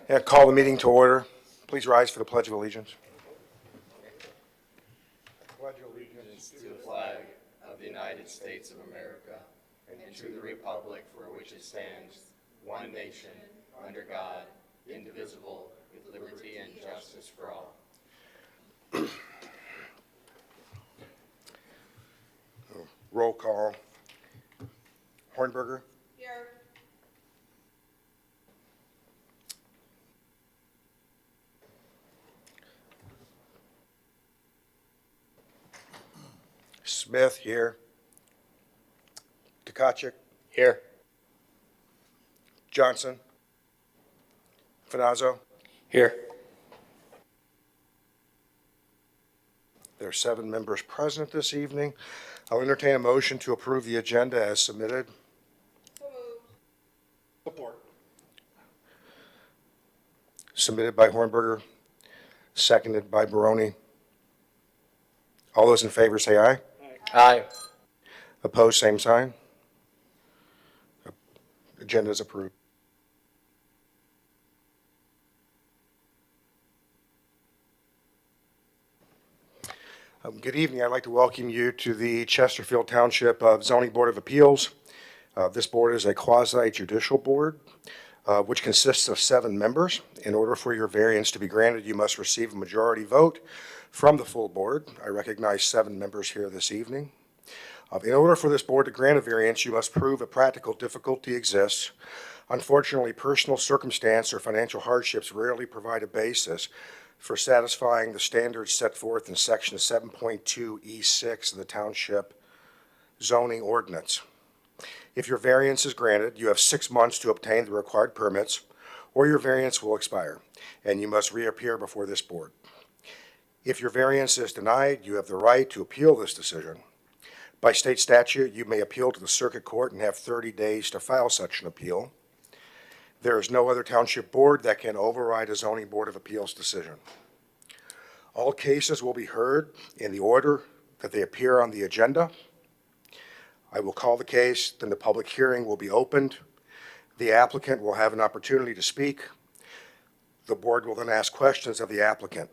And call the meeting to order. Please rise for the Pledge of Allegiance. Pledge allegiance to the flag of the United States of America and to the republic for which it stands, one nation, under God, indivisible, with liberty and justice for all. Roll call. Hornberger. Here. Smith here. Tkachuk. Here. Johnson. Finazzo. Here. There are 7 members present this evening. I'll entertain a motion to approve the agenda as submitted. So moved. Support. Submitted by Hornberger, seconded by Baroni. All those in favor say aye. Aye. Opposed, same sign. Agenda is approved. Good evening. I'd like to welcome you to the Chesterfield Township Zoning Board of Appeals. This board is a quasi-judicial board, which consists of 7 members. In order for your variance to be granted, you must receive a majority vote from the full board. I recognize 7 members here this evening. In order for this board to grant a variance, you must prove a practical difficulty exists. Unfortunately, personal circumstance or financial hardships rarely provide a basis for satisfying the standards set forth in Section 7.2E6 of the Township Zoning Ordinance. If your variance is granted, you have 6 months to obtain the required permits, or your variance will expire, and you must reappear before this board. If your variance is denied, you have the right to appeal this decision. By state statute, you may appeal to the circuit court and have 30 days to file such an appeal. There is no other township board that can override a zoning board of appeals decision. All cases will be heard in the order that they appear on the agenda. I will call the case, then the public hearing will be opened. The applicant will have an opportunity to speak. The board will then ask questions of the applicant.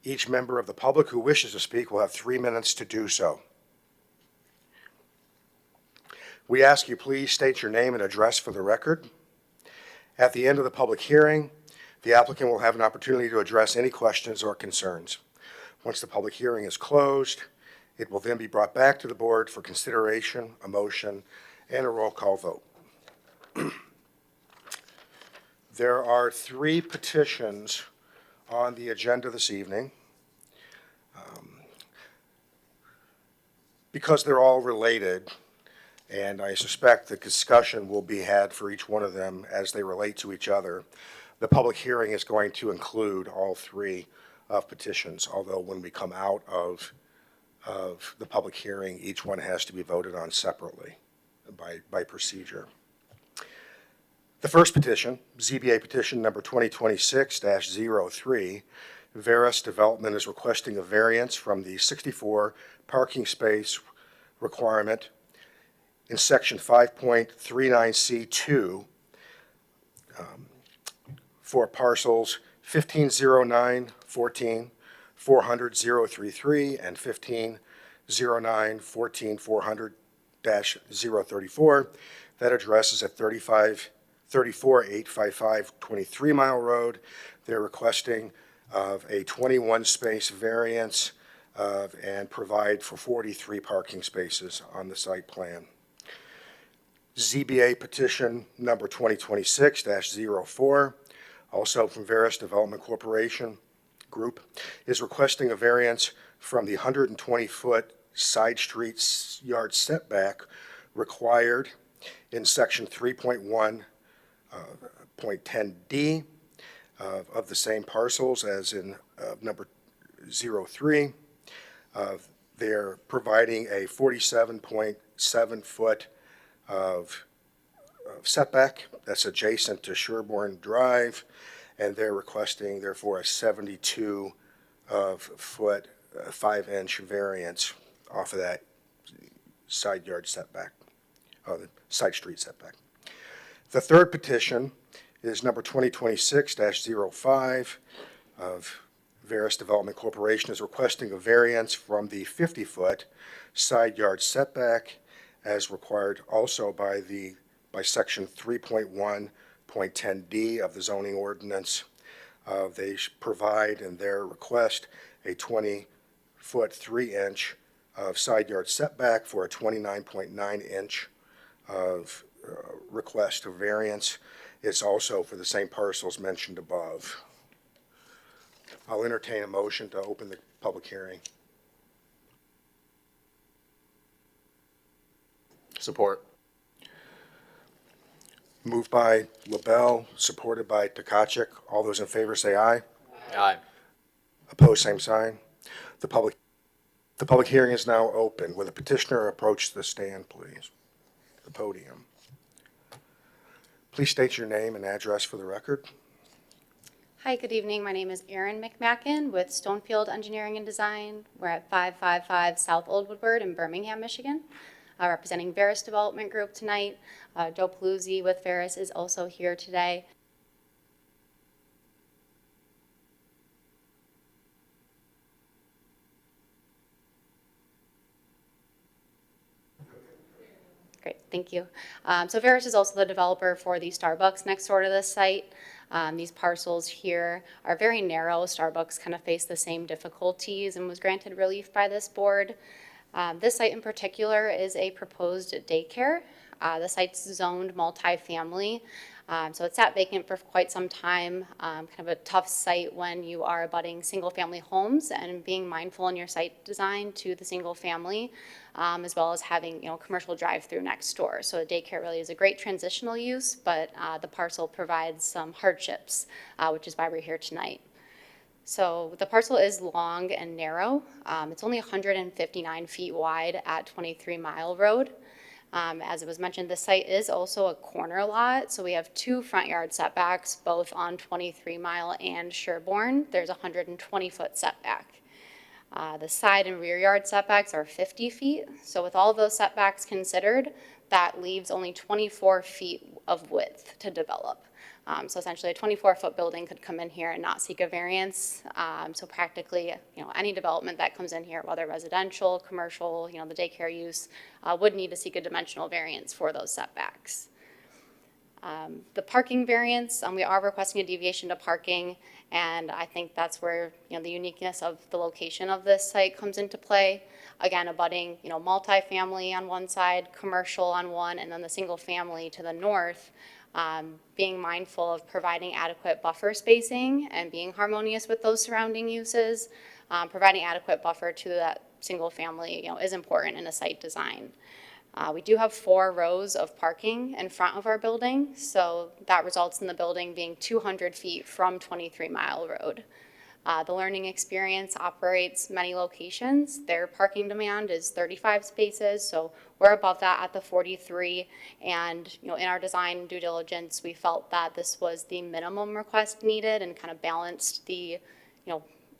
Each member of the public who wishes to speak will have 3 minutes to do so. We ask you please state your name and address for the record. At the end of the public hearing, the applicant will have an opportunity to address any questions or concerns. Once the public hearing is closed, it will then be brought back to the board for consideration, a motion, and a roll call vote. There are 3 petitions on the agenda this evening. Because they're all related, and I suspect the discussion will be had for each one of them as they relate to each other, the public hearing is going to include all 3 of petitions, although when we come out of the public hearing, each one has to be voted on separately by procedure. The first petition, ZBA petition number 2026-03, Veris Development is requesting a variance from the 64 parking space requirement in Section 5.39C2 for parcels 150914, 400-033, and 150914, 400-034. That address is at 34855 23 Mile Road. They're requesting of a 21-space variance and provide for 43 parking spaces on the site plan. ZBA petition number 2026-04, also from Veris Development Corporation Group, is requesting a variance from the 120-foot side street yard setback required in section 3.1.10D of the same parcels as in number 03. They're providing a 47.7-foot of setback that's adjacent to Sherborne Drive, and they're requesting therefore a 72-foot 5-inch variance off of that side yard setback, the side street setback. The third petition is number 2026-05 of Veris Development Corporation is requesting a variance from the 50-foot side yard setback as required also by section 3.1.10D of the zoning ordinance. They provide in their request a 20-foot 3-inch of side yard setback for a 29.9-inch of request of variance. It's also for the same parcels mentioned above. I'll entertain a motion to open the public hearing. Support. Moved by LaBelle, supported by Tkachuk. All those in favor say aye. Aye. Opposed, same sign. The public hearing is now open. Will the petitioner approach the stand, please? The podium. Please state your name and address for the record. Hi, good evening. My name is Erin McMacken with Stonefield Engineering and Design. We're at 555 South Old Woodward in Birmingham, Michigan, representing Veris Development Group tonight. Joe Paluzzi with Veris is also here today. Great, thank you. So Veris is also the developer for the Starbucks next door to this site. These parcels here are very narrow. Starbucks kind of faced the same difficulties and was granted relief by this board. This site in particular is a proposed daycare. The site's zoned multifamily, so it's sat vacant for quite some time. Kind of a tough site when you are abutting single-family homes and being mindful in your site design to the single family, as well as having commercial drive-through next door. So a daycare really is a great transitional use, but the parcel provides some hardships, which is why we're here tonight. So the parcel is long and narrow. It's only 159 feet wide at 23 Mile Road. As it was mentioned, the site is also a corner lot, so we have two front yard setbacks, both on 23 Mile and Sherborne. There's a 120-foot setback. The side and rear yard setbacks are 50 feet, so with all of those setbacks considered, that leaves only 24 feet of width to develop. So essentially a 24-foot building could come in here and not seek a variance. So practically, any development that comes in here, whether residential, commercial, the daycare use, would need to seek a dimensional variance for those setbacks. The parking variance, we are requesting a deviation to parking, and I think that's where the uniqueness of the location of this site comes into play. Again, abutting multifamily on one side, commercial on one, and then the single family to the north. Being mindful of providing adequate buffer spacing and being harmonious with those surrounding uses, providing adequate buffer to that single family is important in a site design. We do have 4 rows of parking in front of our building, so that results in the building being 200 feet from 23 Mile Road. The learning experience operates many locations. Their parking demand is 35 spaces, so we're above that at the 43. And in our design due diligence, we felt that this was the minimum request needed and kind of balanced the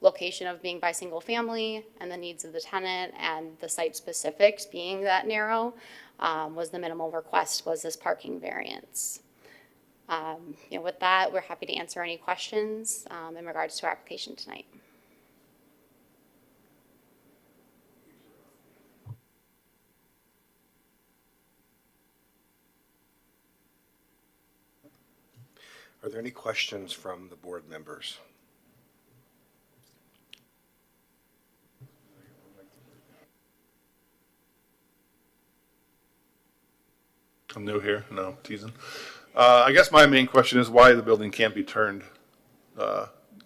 location of being by single family and the needs of the tenant and the site specifics being that narrow, was the minimal request, was this parking variance. With that, we're happy to answer any questions in regards to our application tonight. Are there any questions from the board members? I'm new here. No, teasing. I guess my main question is why the building can't be turned,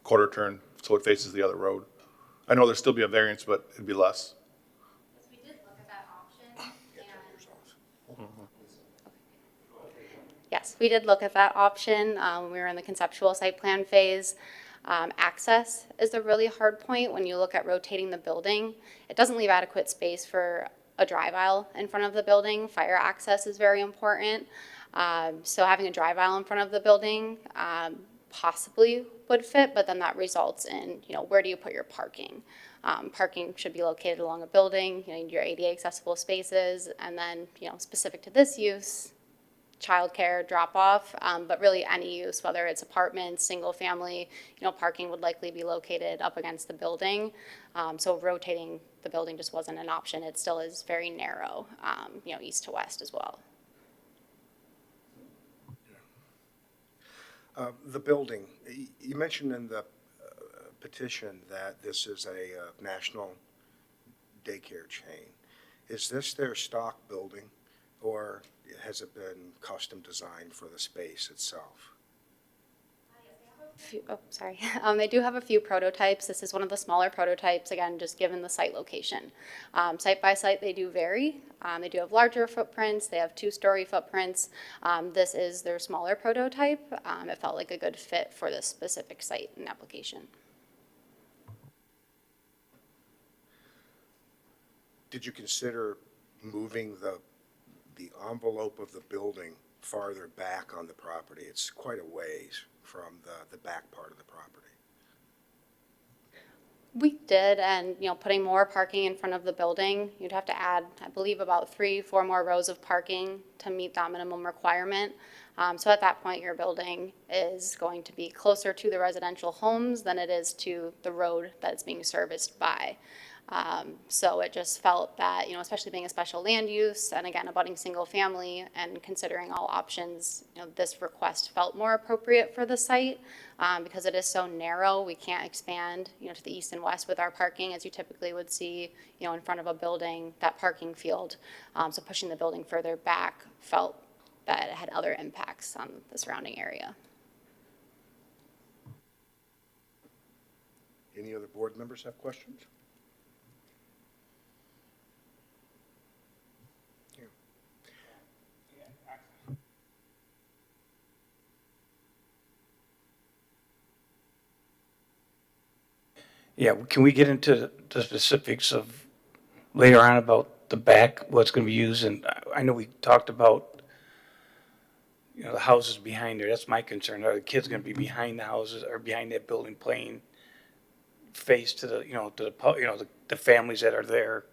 quarter turn, so it faces the other road. I know there'd still be a variance, but it'd be less. We did look at that option. Yes, we did look at that option when we were in the conceptual site plan phase. Access is a really hard point when you look at rotating the building. It doesn't leave adequate space for a drive aisle in front of the building. Fire access is very important. So having a drive aisle in front of the building possibly would fit, but then that results in, where do you put your parking? Parking should be located along a building, your ADA accessible spaces, and then, specific to this use, childcare, drop off, but really any use, whether it's apartments, single family, parking would likely be located up against the building. So rotating the building just wasn't an option. It still is very narrow, east to west as well. The building, you mentioned in the petition that this is a national daycare chain. Is this their stock building, or has it been custom designed for the space itself? They do have a few prototypes. This is one of the smaller prototypes, again, just given the site location. Site by site, they do vary. They do have larger footprints. They have 2-story footprints. This is their smaller prototype. It felt like a good fit for this specific site and application. Did you consider moving the envelope of the building farther back on the property? It's quite a ways from the back part of the property. We did, and putting more parking in front of the building, you'd have to add, I believe, about 3-4 more rows of parking to meet that minimum requirement. So at that point, your building is going to be closer to the residential homes than it is to the road that it's being serviced by. So it just felt that, especially being a special land use and again, abutting single family and considering all options, this request felt more appropriate for the site because it is so narrow. We can't expand, to the east and west with our parking as you typically would see, in front of a building, that parking field. So pushing the building further back felt that it had other impacts on the surrounding area. Any other board members have questions? Yeah, can we get into the specifics of later on about the back, what's going to be used? And I know we talked about, the houses behind there. That's my concern. Are the kids going to be behind the houses or behind that building playing face to the families that are there?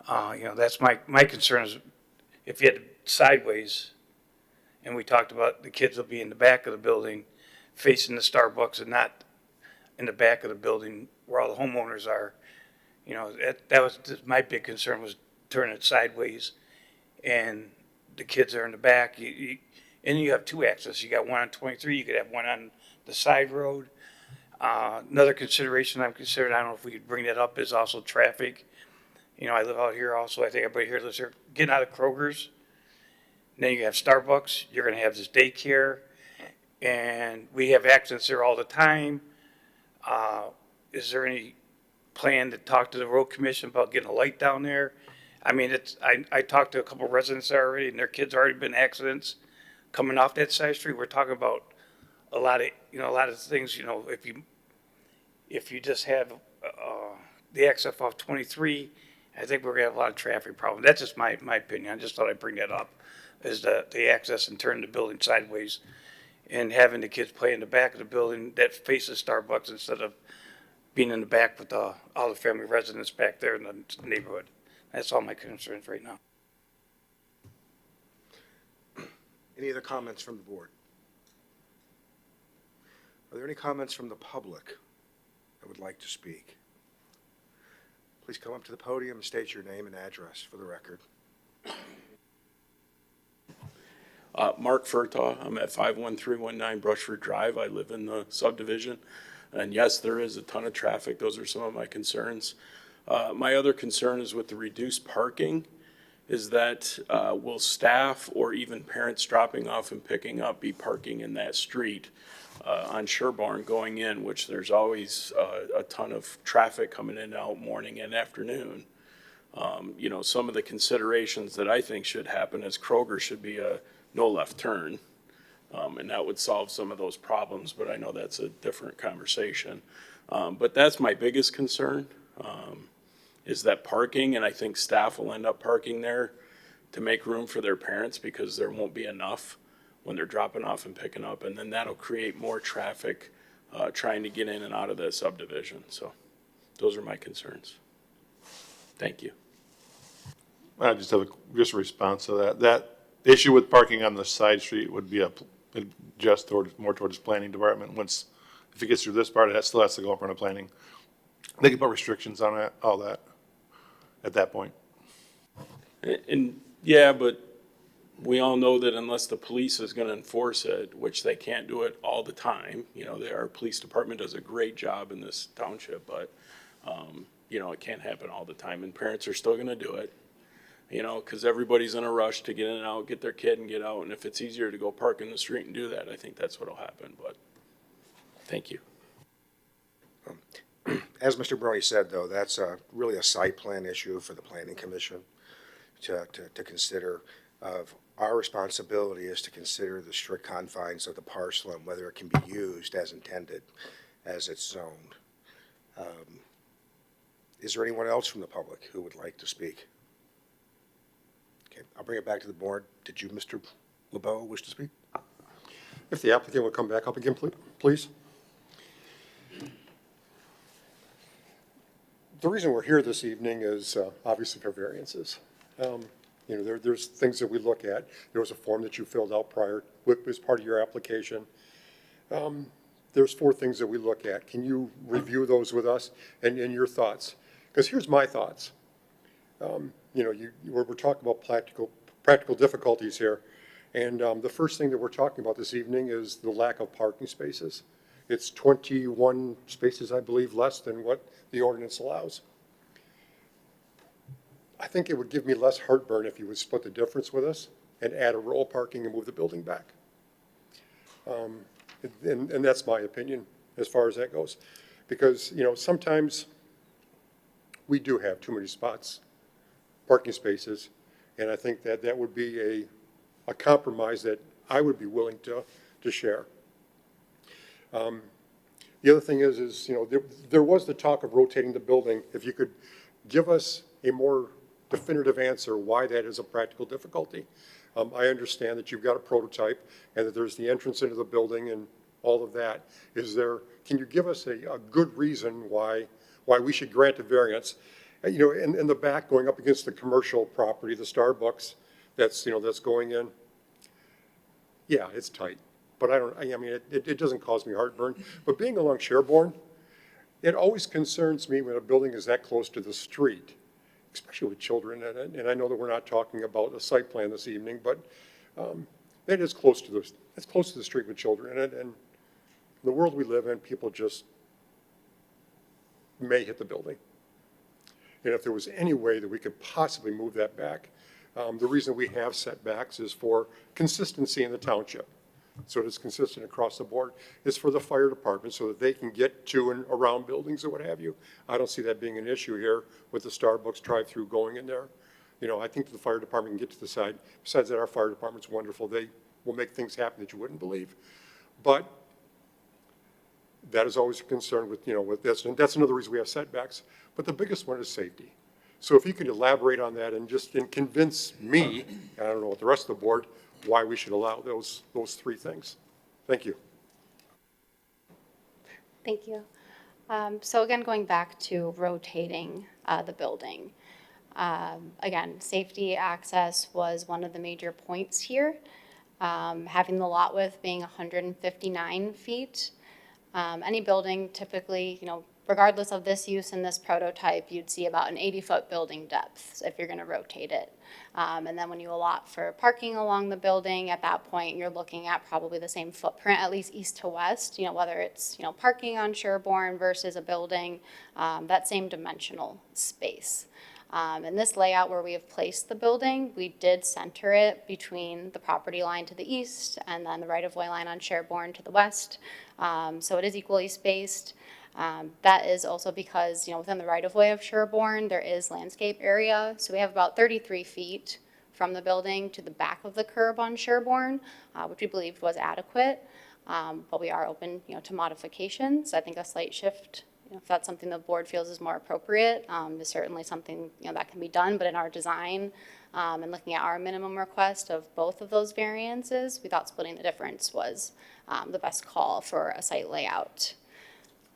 That's my concern is if you had it sideways, and we talked about the kids will be in the back of the building facing the Starbucks and not in the back of the building where all the homeowners are. That was my big concern, was turning it sideways and the kids are in the back. And you have 2 access. You got one on 23, you could have one on the side road. Another consideration I'm considering, I don't know if we could bring that up, is also traffic. I live out here also, I think everybody here lives here, getting out of Kroger's. And then you have Starbucks, you're gonna have this daycare, and we have accidents there all the time. Is there any plan to talk to the road commission about getting a light down there? I mean, I talked to a couple of residents there already, and their kids already been accidents coming off that side street. We're talking about a lot of things, if you just have, the access off 23, I think we're gonna have a lot of traffic problems. That's just my opinion. I just thought I'd bring that up, is the access and turning the building sideways and having the kids play in the back of the building that faces Starbucks instead of being in the back with all the family residents back there in the neighborhood. That's all my concerns right now. Any other comments from the board? Are there any comments from the public that would like to speak? Please come up to the podium and state your name and address for the record. Mark Furtaw, I'm at 51319 Brushford Drive. I live in the subdivision. And yes, there is a ton of traffic. Those are some of my concerns. My other concern is with the reduced parking, is that will staff or even parents dropping off and picking up be parking in that street on Sherborne going in, which there's always a ton of traffic coming in and out morning and afternoon. You know, some of the considerations that I think should happen is Kroger should be a no left turn. And that would solve some of those problems, but I know that's a different conversation. But that's my biggest concern, is that parking, and I think staff will end up parking there to make room for their parents because there won't be enough when they're dropping off and picking up. And then that'll create more traffic trying to get in and out of the subdivision. So those are my concerns. Thank you. I just have just a response to that. That issue with parking on the side street would be just more towards planning department. Once, if it gets through this part, it still has to go up in front of planning. They can put restrictions on it, all that, at that point. And yeah, but we all know that unless the police is gonna enforce it, which they can't do it all the time, you know, our police department does a great job in this township, but, you know, it can't happen all the time, and parents are still gonna do it. You know, because everybody's in a rush to get in and out, get their kid and get out, and if it's easier to go park in the street and do that, I think that's what'll happen, but, thank you. As Mr. Brony said, though, that's really a site plan issue for the Planning Commission to consider. Our responsibility is to consider the strict confines of the parcel and whether it can be used as intended, as it's zoned. Is there anyone else from the public who would like to speak? Okay, I'll bring it back to the board. Did you, Mr. LeBeau, wish to speak? If the applicant would come back up again, please. The reason we're here this evening is obviously for variances. You know, there's things that we look at. There was a form that you filled out prior as part of your application. There's 4 things that we look at. Can you review those with us and your thoughts? Because here's my thoughts. You know, we're talking about practical difficulties here. And the first thing that we're talking about this evening is the lack of parking spaces. It's 21 spaces, I believe, less than what the ordinance allows. I think it would give me less heartburn if you would split the difference with us and add a row of parking and move the building back. And that's my opinion as far as that goes. Because, you know, sometimes we do have too many spots, parking spaces, and I think that that would be a compromise that I would be willing to share. The other thing is you know, there was the talk of rotating the building. If you could give us a more definitive answer why that is a practical difficulty. I understand that you've got a prototype and that there's the entrance into the building and all of that. Can you give us a good reason why we should grant a variance? You know, in the back going up against the commercial property, the Starbucks that's going in. Yeah, it's tight, but I mean, it doesn't cause me heartburn. But being along Sherborne, it always concerns me when a building is that close to the street, especially with children in it. And I know that we're not talking about a site plan this evening, but it is close to the street with children in it. And the world we live in, people just may hit the building. And if there was any way that we could possibly move that back, the reason we have setbacks is for consistency in the township. So it's consistent across the board. It's for the fire department so that they can get to and around buildings or what have you. I don't see that being an issue here with the Starbucks drive-through going in there. You know, I think the fire department can get to the side. Besides that, our fire department's wonderful. They will make things happen that you wouldn't believe. But that is always a concern with, you know, with this. And that's another reason we have setbacks. But the biggest one is safety. So if you could elaborate on that and convince me, and I don't know what the rest of the board, why we should allow those 3 things. Thank you. Thank you. So again, going back to rotating the building. Again, safety access was one of the major points here. Having the lot width being 159 feet. Any building typically, regardless of this use and this prototype, you'd see about an 80-foot building depth if you're going to rotate it. And then when you allot for parking along the building, at that point, you're looking at probably the same footprint, at least east to west, whether it's, parking on Sherborne versus a building, that same dimensional space. In this layout where we have placed the building, we did center it between the property line to the east and then the right-of-way line on Sherborne to the west. So it is equally spaced. That is also because, within the right-of-way of Sherborne, there is landscape area. So we have about 33 feet from the building to the back of the curb on Sherborne, which we believed was adequate. But we are open, to modifications. I think a slight shift, if that's something the board feels is more appropriate, is certainly something, that can be done. But in our design and looking at our minimum request of both of those variances, we thought splitting the difference was the best call for a site layout.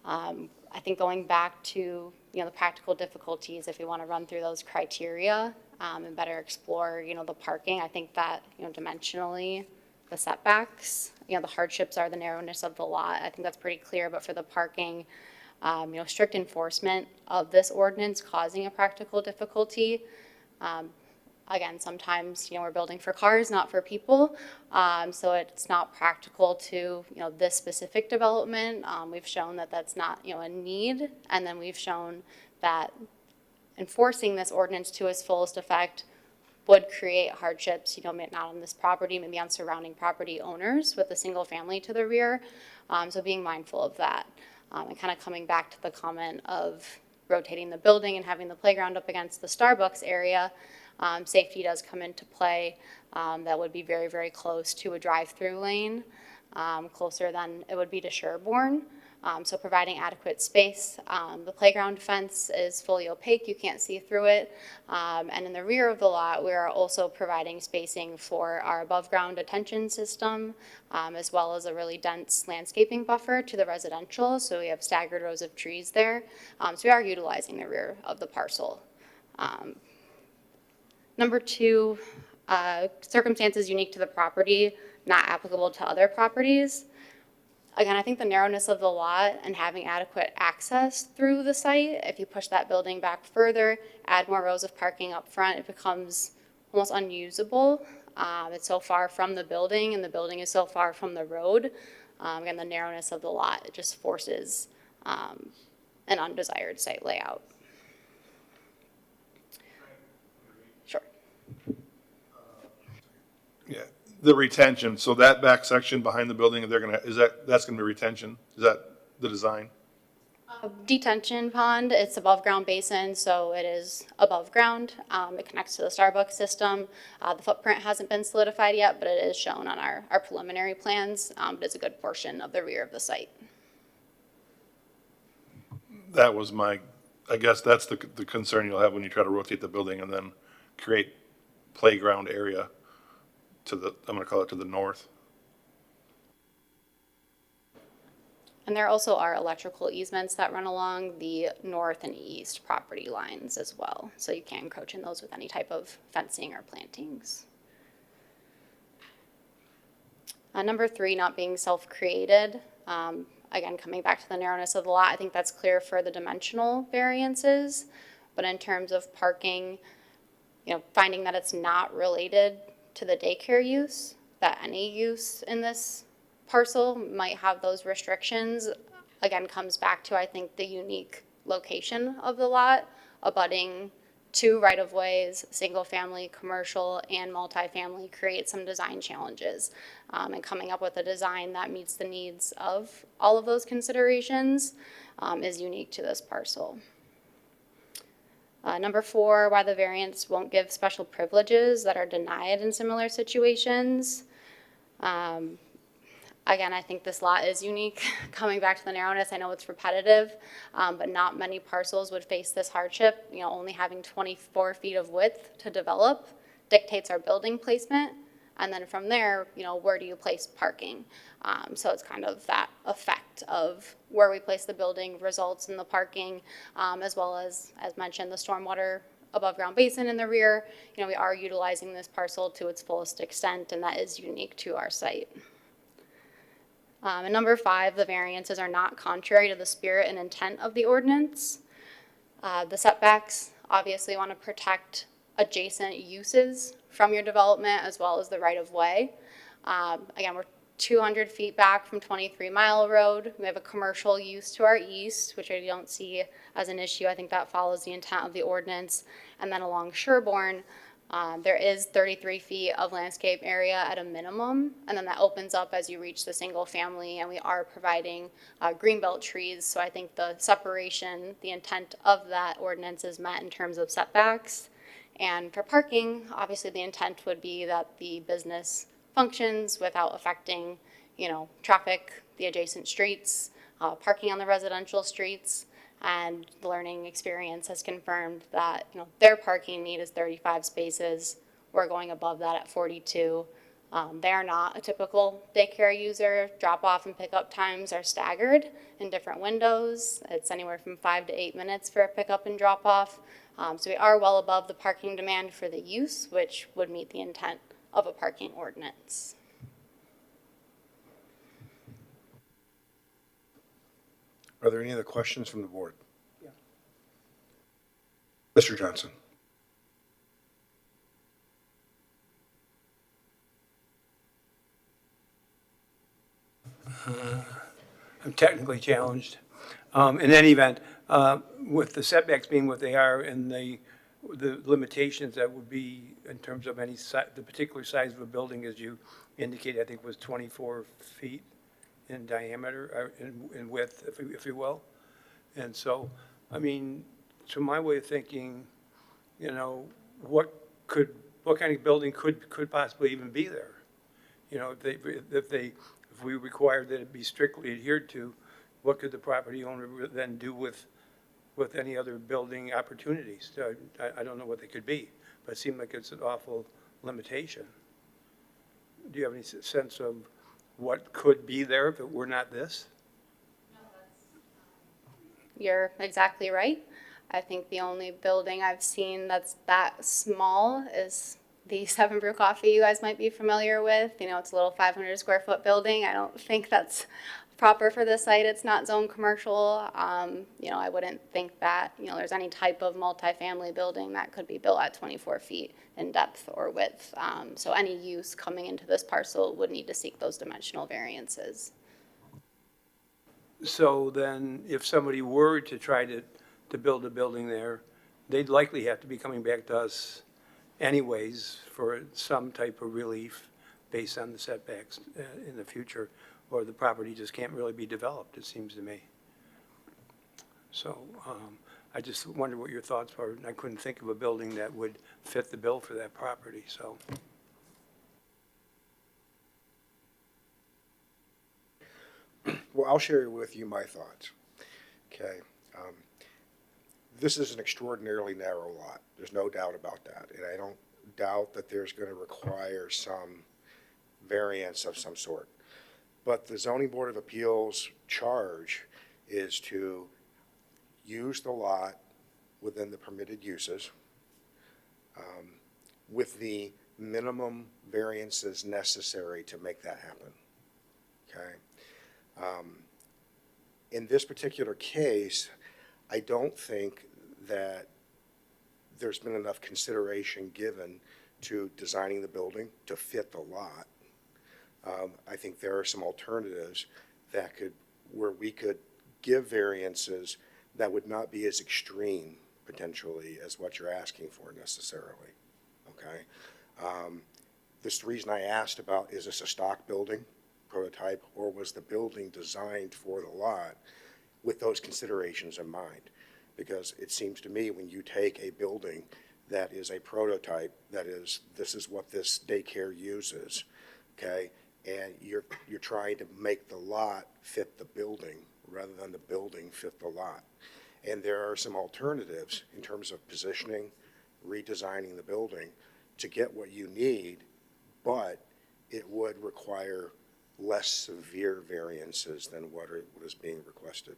I think going back to, the practical difficulties, if we want to run through those criteria and better explore, the parking, I think that, dimensionally, the setbacks, the hardships are the narrowness of the lot. I think that's pretty clear, but for the parking, strict enforcement of this ordinance causing a practical difficulty. Again, sometimes, we're building for cars, not for people. So it's not practical to, this specific development. We've shown that that's not, a need. And then we've shown that enforcing this ordinance to its fullest effect would create hardships, not on this property, maybe on surrounding property owners with a single family to the rear. So being mindful of that. And kind of coming back to the comment of rotating the building and having the playground up against the Starbucks area, safety does come into play. That would be very, very close to a drive-through lane, closer than it would be to Sherborne. So providing adequate space. The playground fence is fully opaque, you can't see through it. And in the rear of the lot, we are also providing spacing for our above-ground detention system, as well as a really dense landscaping buffer to the residential. So we have staggered rows of trees there. So we are utilizing the rear of the parcel. Number two, circumstances unique to the property, not applicable to other properties. Again, I think the narrowness of the lot and having adequate access through the site, if you push that building back further, add more rows of parking up front, it becomes almost unusable. It's so far from the building and the building is so far from the road. Again, the narrowness of the lot, it just forces an undesired site layout. Sure. Yeah, the retention, so that back section behind the building, that's gonna be retention? Is that the design? Detention pond, it's above ground basin, so it is above ground. It connects to the Starbucks system. The footprint hasn't been solidified yet, but it is shown on our preliminary plans. But it's a good portion of the rear of the site. That was I guess that's the concern you'll have when you try to rotate the building and then create playground area I'm gonna call it to the north. And there also are electrical easements that run along the north and east property lines as well. So you can't encroach in those with any type of fencing or plantings. Number three, not being self-created. Again, coming back to the narrowness of the lot, I think that's clear for the dimensional variances. But in terms of parking, finding that it's not related to the daycare use, that any use in this parcel might have those restrictions, again, comes back to, I think, the unique location of the lot, abutting two right-of-ways, single-family, commercial, and multifamily, create some design challenges. And coming up with a design that meets the needs of all of those considerations is unique to this parcel. Number four, why the variance won't give special privileges that are denied in similar situations. Again, I think this lot is unique. Coming back to the narrowness, I know it's repetitive, but not many parcels would face this hardship. Only having 24 feet of width to develop dictates our building placement. And then from there, where do you place parking? So it's kind of that effect of where we place the building results in the parking, as well as mentioned, the stormwater above ground basin in the rear. We are utilizing this parcel to its fullest extent, and that is unique to our site. And number 5, the variances are not contrary to the spirit and intent of the ordinance. The setbacks, obviously want to protect adjacent uses from your development as well as the right-of-way. Again, we're 200 feet back from 23 Mile Road. We have a commercial use to our east, which I don't see as an issue. I think that follows the intent of the ordinance. And then along Sherborne, there is 33 feet of landscape area at a minimum, and then that opens up as you reach the single family, and we are providing greenbelt trees. So I think the separation, the intent of that ordinance is met in terms of setbacks. And for parking, obviously the intent would be that the business functions without affecting, traffic, the adjacent streets, parking on the residential streets. And the learning experience has confirmed that, their parking need is 35 spaces. We're going above that at 42. They are not a typical daycare user. Drop-off and pickup times are staggered in different windows. It's anywhere from 5 to 8 minutes for a pickup and drop-off. So we are well above the parking demand for the use, which would meet the intent of a parking ordinance. Are there any other questions from the board? Yeah. Mr. Johnson? I'm technically challenged. In any event, with the setbacks being what they are and the limitations that would be in terms of the particular size of a building, as you indicated, I think was 24 feet in diameter, in width, if you will. And so, to my way of thinking, what kind of building could possibly even be there? If we required that it be strictly adhered to, what could the property owner then do with any other building opportunities? I don't know what they could be, but it seemed like it's an awful limitation. Do you have any sense of what could be there if it were not this? You're exactly right. I think the only building I've seen that's that small is the Seven Brew Coffee you guys might be familiar with. It's a little 500 square foot building. I don't think that's proper for this site. It's not zone commercial. I wouldn't think that, there's any type of multifamily building that could be built at 24 feet in depth or width. So any use coming into this parcel would need to seek those dimensional variances. So then, if somebody were to try to build a building there, they'd likely have to be coming back to us anyways for some type of relief based on the setbacks in the future, or the property just can't really be developed, it seems to me. So I just wonder what your thoughts were. I couldn't think of a building that would fit the bill for that property, so. Well, I'll share with you my thoughts. Okay. This is an extraordinarily narrow lot. There's no doubt about that. And I don't doubt that there's going to require some variance of some sort. But the Zoning Board of Appeals charge is to use the lot within the permitted uses with the minimum variances necessary to make that happen. Okay. In this particular case, I don't think that there's been enough consideration given to designing the building to fit the lot. I think there are some alternatives where we could give variances that would not be as extreme potentially as what you're asking for necessarily. Okay. This reason I asked about, is this a stock building prototype, or was the building designed for the lot with those considerations in mind? Because it seems to me when you take a building that is a prototype, this is what this daycare uses, okay, and you're trying to make the lot fit the building rather than the building fit the lot. And there are some alternatives in terms of positioning, redesigning the building to get what you need but it would require less severe variances than what is being requested.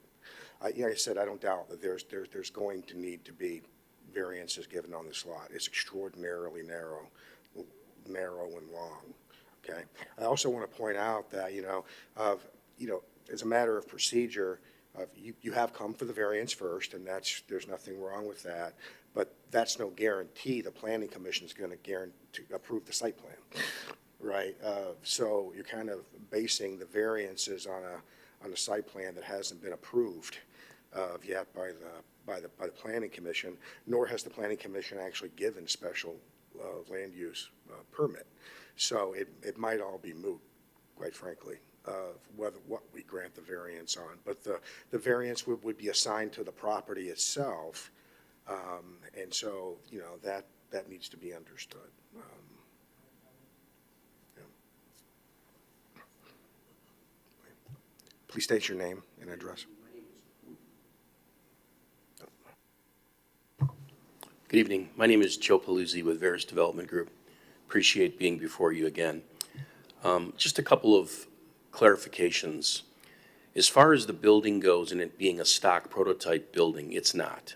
Like I said, I don't doubt that there's going to need to be variances given on this lot. It's extraordinarily narrow and long, okay? I also want to point out that, as a matter of procedure, you have come for the variance first, and there's nothing wrong with that, but that's no guarantee the planning commission is going to approve the site plan, right? So you're kind of basing the variances on a site plan that hasn't been approved yet by the planning commission, nor has the planning commission actually given special land use permit. So it might all be moot, quite frankly, what we grant the variance on. But the variance would be assigned to the property itself, and so, that needs to be understood. Yeah. Please state your name and address. Good evening. My name is Joe Paluzzi with Veris Development Group. Appreciate being before you again. Just a couple of clarifications. As far as the building goes and it being a stock prototype building, it's not.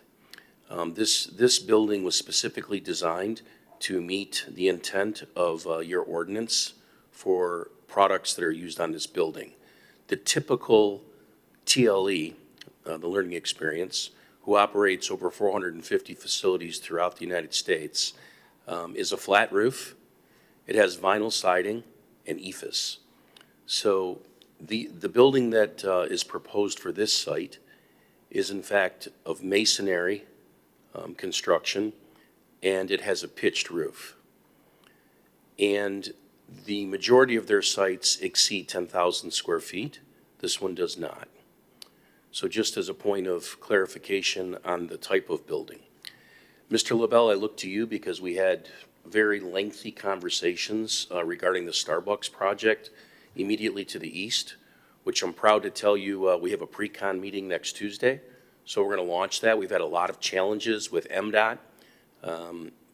This building was specifically designed to meet the intent of your ordinance for products that are used on this building. The typical TLE, the learning experience, who operates over 450 facilities throughout the United States, is a flat roof. It has vinyl siding and ephes. So the building that is proposed for this site is in fact of masonry construction, and it has a pitched roof. And the majority of their sites exceed 10,000 square feet. This one does not. So just as a point of clarification on the type of building. Mr. LaBelle, I look to you because we had very lengthy conversations regarding the Starbucks project immediately to the east, which I'm proud to tell you we have a pre-con meeting next Tuesday. So we're going to launch that. We've had a lot of challenges with MDOT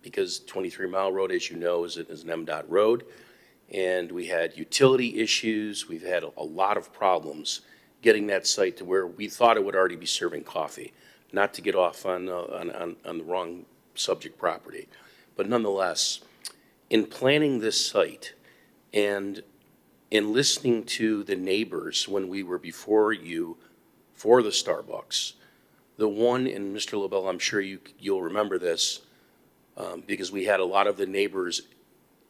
because 23 Mile Road, as you know, is an MDOT road. And we had utility issues. We've had a lot of problems getting that site to where we thought it would already be serving coffee, not to get off on the wrong subject property. But nonetheless, in planning this site and in listening to the neighbors when we were before you for the Starbucks, the one, and Mr. LaBelle, I'm sure you'll remember this, because we had a lot of the neighbors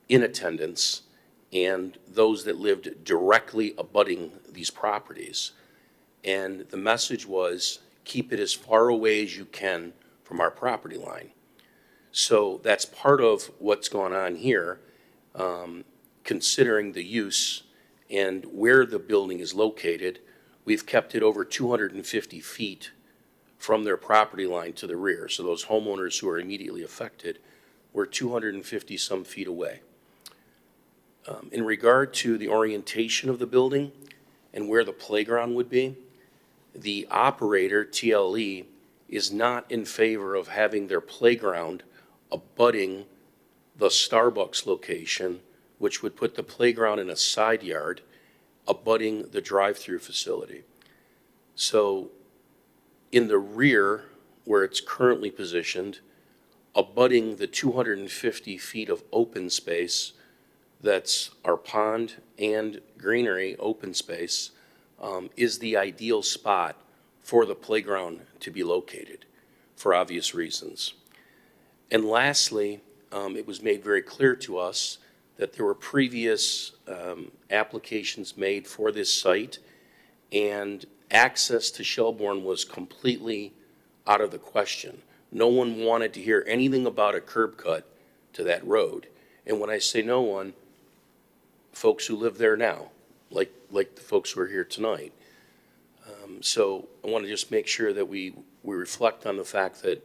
in attendance and those that lived directly abutting these properties. And the message was, keep it as far away as you can from our property line. So that's part of what's going on here, considering the use and where the building is located. We've kept it over 250 feet from their property line to the rear. So those homeowners who are immediately affected were 250 some feet away. In regard to the orientation of the building and where the playground would be, the operator, TLE, is not in favor of having their playground abutting the Starbucks location, which would put the playground in a side yard abutting the drive-through facility. So in the rear, where it's currently positioned, abutting the 250 feet of open space that's our pond and greenery open space, is the ideal spot for the playground to be located for obvious reasons. And lastly, it was made very clear to us that there were previous applications made for this site, and access to Shelbourne was completely out of the question. No one wanted to hear anything about a curb cut to that road. And when I say no one, folks who live there now, like the folks who are here tonight. So I want to just make sure that we reflect on the fact that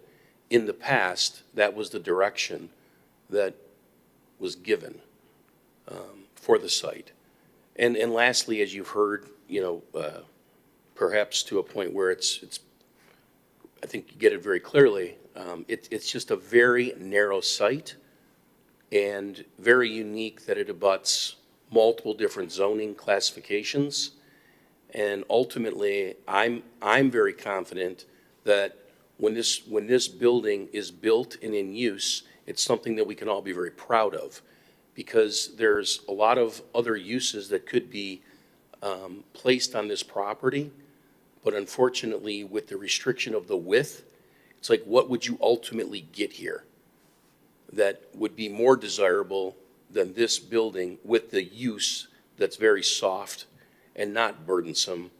in the past, that was the direction that was given for the site. And lastly, as you've heard, perhaps to a point where it's I think you get it very clearly, it's just a very narrow site, and very unique that it abuts multiple different zoning classifications. And ultimately, I'm very confident that when this building is built and in use, it's something that we can all be very proud of, because there's a lot of other uses that could be placed on this property, but unfortunately, with the restriction of the width, it's like, what would you ultimately get here that would be more desirable than this building with the use that's very soft and not burdensome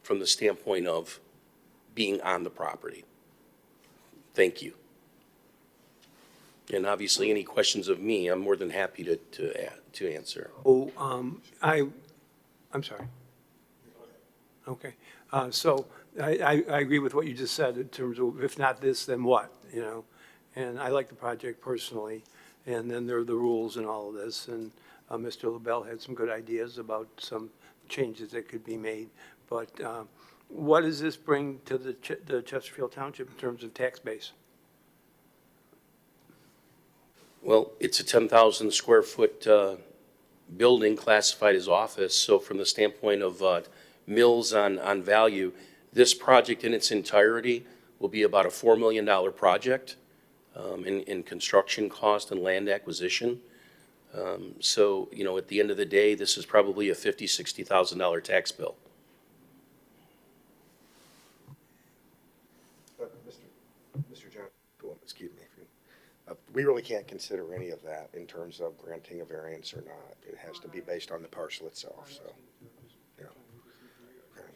from the standpoint of being on the property? Thank you. And obviously, any questions of me, I'm more than happy to answer. Oh, I'm sorry. Okay, so I agree with what you just said in terms of if not this, then what, you know? And I like the project personally, and then there are the rules and all of this, and Mr. LaBelle had some good ideas about some changes that could be made. But what does this bring to the Chesterfield Township in terms of tax base? Well, it's a 10,000 square foot building classified as office, so from the standpoint of mills on value, this project in its entirety will be about a $4 million project in construction cost and land acquisition. So, you know, at the end of the day, this is probably a $50,000, $60,000 tax bill. Mr. Jones, excuse me. We really can't consider any of that in terms of granting a variance or not. It has to be based on the parcel itself, so, yeah. Okay.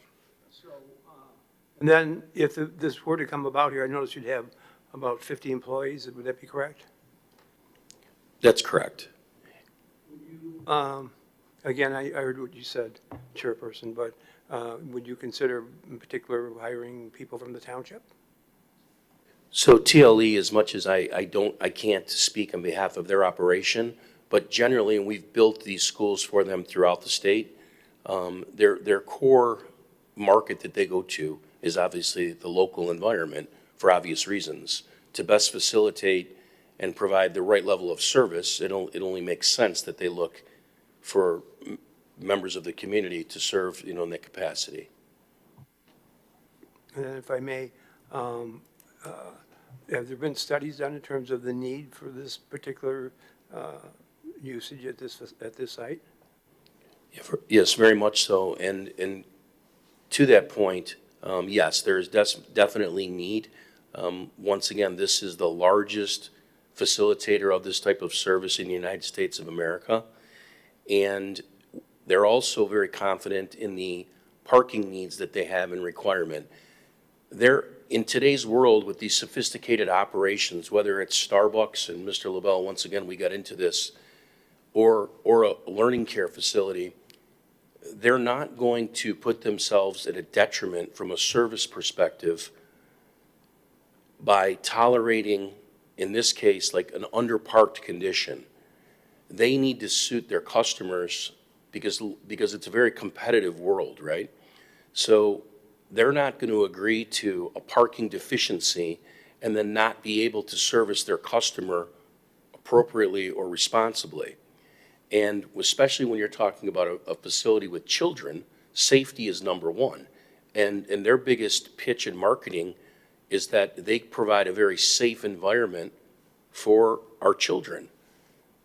And then if this were to come about here, I noticed you'd have about 50 employees, would that be correct? That's correct. Again, I heard what you said, Chairperson, but would you consider in particular hiring people from the township? So TLE, as much as I can't speak on behalf of their operation, but generally, and we've built these schools for them throughout the state, their core market that they go to is obviously the local environment for obvious reasons. To best facilitate and provide the right level of service, it only makes sense that they look for members of the community to serve, you know, in that capacity. And if I may, have there been studies done in terms of the need for this particular usage at this site? Yes, very much so. And to that point, yes, there is definitely need. Once again, this is the largest facilitator of this type of service in the United States of America. And they're also very confident in the parking needs that they have and requirement. In today's world with these sophisticated operations, whether it's Starbucks, and Mr. LaBelle, once again, we got into this, or a learning care facility, they're not going to put themselves at a detriment from a service perspective by tolerating, in this case, like an underparked condition. They need to suit their customers because it's a very competitive world, right? So they're not going to agree to a parking deficiency and then not be able to service their customer appropriately or responsibly. And especially when you're talking about a facility with children, safety is number one. And their biggest pitch in marketing is that they provide a very safe environment for our children.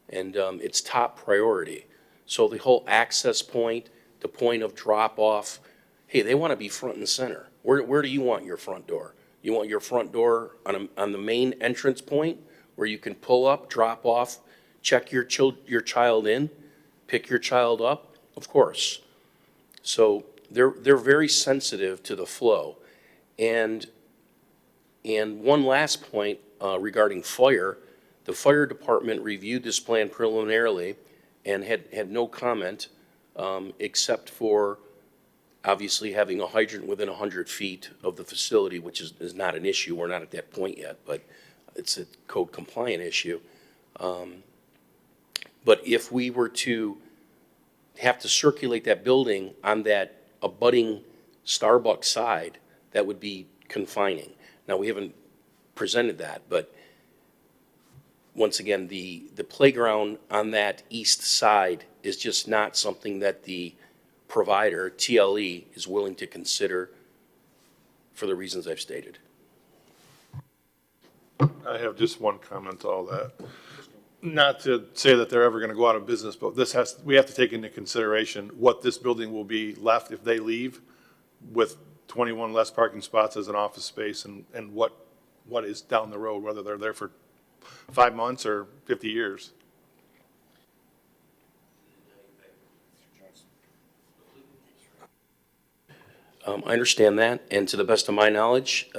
And it's top priority. So the whole access point, the point of drop off, hey, they want to be front and center. Where do you want your front door? You want your front door on the main entrance point where you can pull up, drop off, check your child in, pick your child up? Of course. So they're very sensitive to the flow. And one last point regarding fire, the fire department reviewed this plan preliminarily and had no comment except for obviously having a hydrant within 100 feet of the facility, which is not an issue. We're not at that point yet, but it's a code compliant issue. But if we were to have to circulate that building on that abutting Starbucks side, that would be confining. Now, we haven't presented that, but once again, the playground on that east side is just not something that the provider, TLE, is willing to consider for the reasons I've stated. I have just one comment to all that. Not to say that they're ever gonna go out of business, but we have to take into consideration what this building will be left if they leave with 21 less parking spots as an office space and what is down the road, whether they're there for 5 months or 50 years. I understand that, and to the best of my knowledge,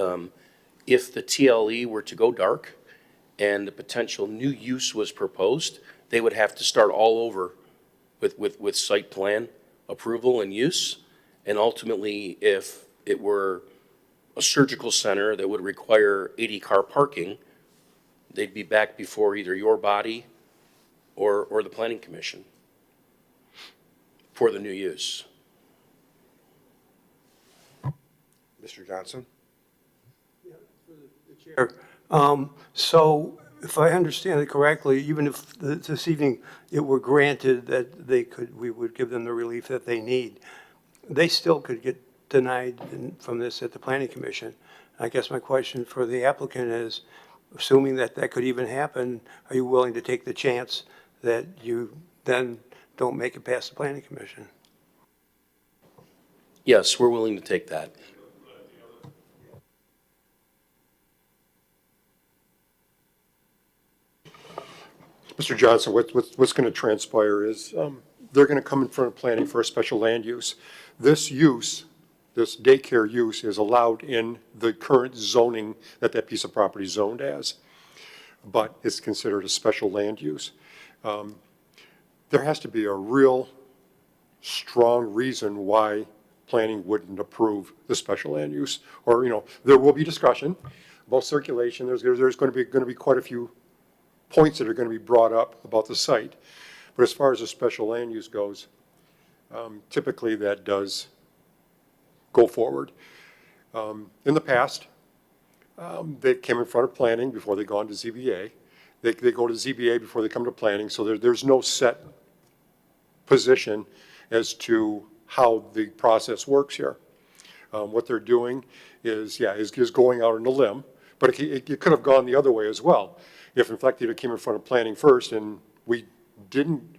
if the TLE were to go dark and the potential new use was proposed, they would have to start all over with site plan approval and use. And ultimately, if it were a surgical center that would require 80-car parking, they'd be back before either your body or the planning commission for the new use. Mr. Johnson? Chair. So if I understand it correctly, even if this evening it were granted that we would give them the relief that they need, they still could get denied from this at the planning commission. I guess my question for the applicant is, assuming that that could even happen, are you willing to take the chance that you then don't make it past the planning commission? Yes, we're willing to take that. Mr. Johnson, what's going to transpire is they're going to come in front of planning for a special land use. This use, this daycare use is allowed in the current zoning that piece of property is zoned as, but it's considered a special land use. There has to be a real strong reason why planning wouldn't approve the special land use. Or, there will be discussion about circulation. There's going to be quite a few points that are going to be brought up about the site. But as far as the special land use goes, typically that does go forward. In the past, they came in front of planning before they go on to ZBA. They go to ZBA before they come to planning, so there's no set position as to how the process works here. What they're doing is going out on a limb, but it could have gone the other way as well. If in fact it came in front of planning first and we did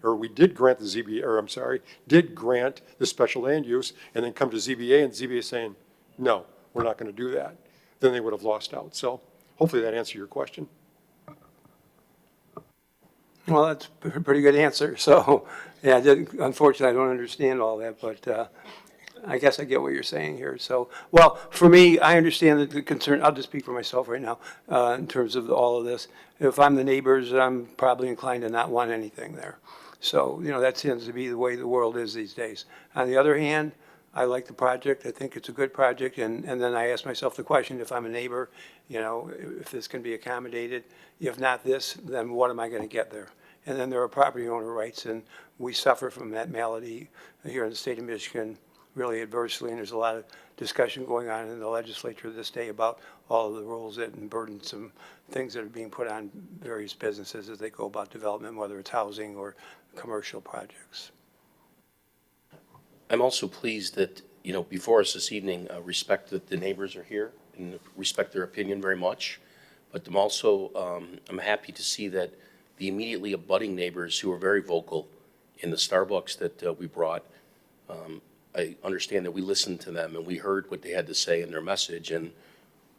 grant the ZBA, did grant the special land use and then come to ZBA and ZBA saying, no, we're not going to do that, then they would have lost out. So hopefully that answered your question. Well, that's a pretty good answer. So, yeah, unfortunately, I don't understand all that, but I guess I get what you're saying here. So, well, for me, I understand the concern. I'll just speak for myself right now in terms of all of this. If I'm the neighbors, I'm probably inclined to not want anything there. So, that tends to be the way the world is these days. On the other hand, I like the project. I think it's a good project. And then I ask myself the question, if I'm a neighbor, if this can be accommodated. If not this, then what am I going to get there? And then there are property owner rights, and we suffer from that malady here in the state of Michigan really adversely. And there's a lot of discussion going on in the legislature this day about all of the rules and burdensome things that are being put on various businesses as they go about development, whether it's housing or commercial projects. I'm also pleased that, before us this evening, respect that the neighbors are here and respect their opinion very much. But I'm also, I'm happy to see that the immediately abutting neighbors who are very vocal in the Starbucks that we brought, I understand that we listened to them and we heard what they had to say in their message, and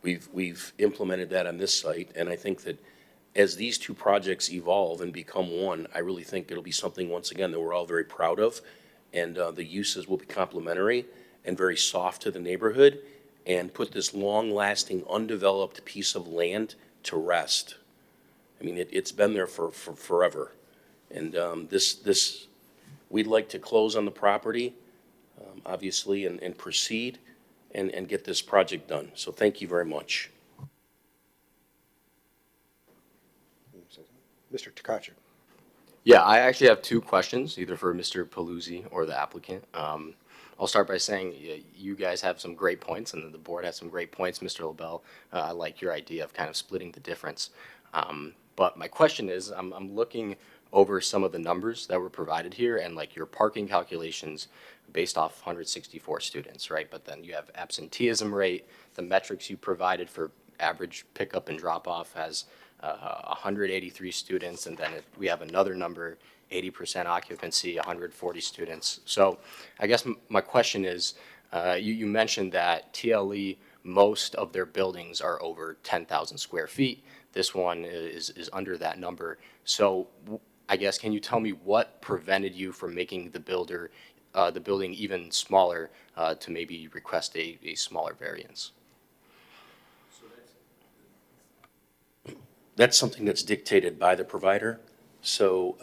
we've implemented that on this site. And I think that as these two projects evolve and become one, I really think it'll be something, once again, that we're all very proud of. And the uses will be complementary and very soft to the neighborhood and put this long-lasting, undeveloped piece of land to rest. I mean, it's been there for forever. And we'd like to close on the property, obviously, and proceed and get this project done. So thank you very much. Mr. Township? Yeah, I actually have two questions, either for Mr. Paluzzi or the applicant. I'll start by saying you guys have some great points, and the board has some great points. Mr. LaBelle, I like your idea of kind of splitting the difference. But my question is, I'm looking over some of the numbers that were provided here and like your parking calculations based off 164 students, right? But then you have absenteeism rate, the metrics you provided for average pickup and drop off has 183 students, and then we have another number, 80% occupancy, 140 students. So I guess my question is, you mentioned that TLE, most of their buildings are over 10,000 square feet. This one is under that number. So I guess, can you tell me what prevented you from making the building even smaller to maybe request a smaller variance? That's something that's dictated by the provider. So